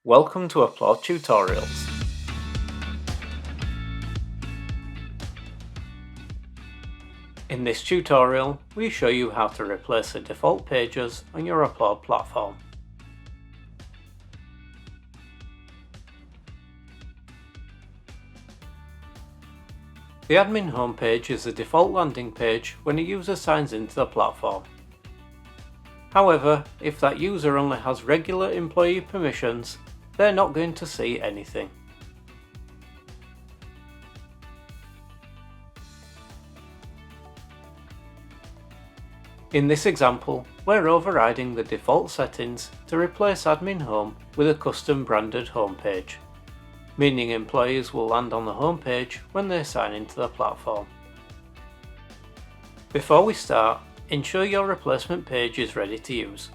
Welcome to Applaud Tutorials. In this tutorial, we show you how to replace the default pages on your Applaud platform. The admin homepage is the default landing page when a user signs into the platform. However, if that user only has regular employee permissions, they're not going to see anything. In this example, we're overriding the default settings to replace Admin Home with a custom branded homepage, meaning employees will land on the homepage when they sign into the platform. Before we start, ensure your replacement page is ready to use.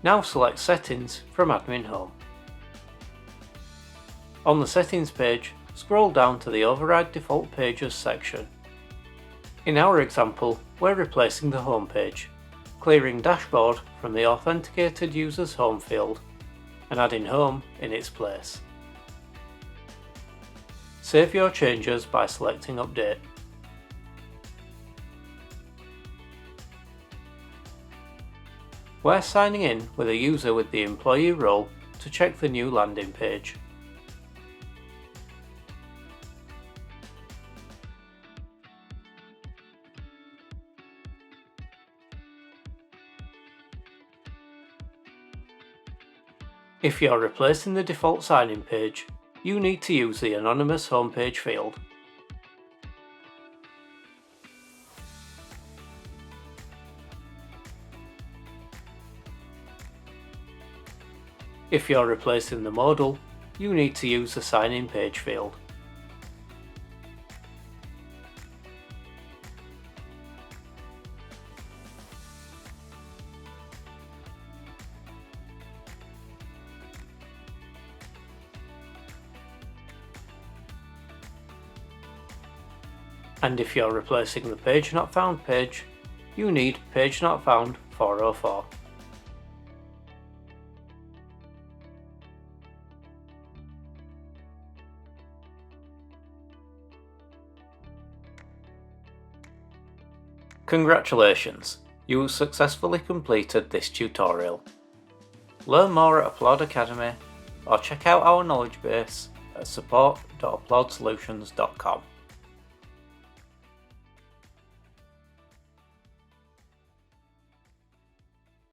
Now select Settings from Admin Home. On the Settings page, scroll down to the Override Default Pages section. In our example, we're replacing the home page, clearing Dashboard from the authenticated user's home field and adding Home in its place. Save your changes by selecting Update. We're signing in with a user with the employee role to check the new landing page. If you're replacing the default sign-in page, you need to use the anonymous homepage field. If you're replacing the modal, you need to use the sign-in page field. And if you're replacing the Page Not Found page, you need Page Not Found 404. Congratulations! You successfully completed this tutorial. Learn more at Applaud Academy or check out our knowledge base at support.applaudsolutions.com.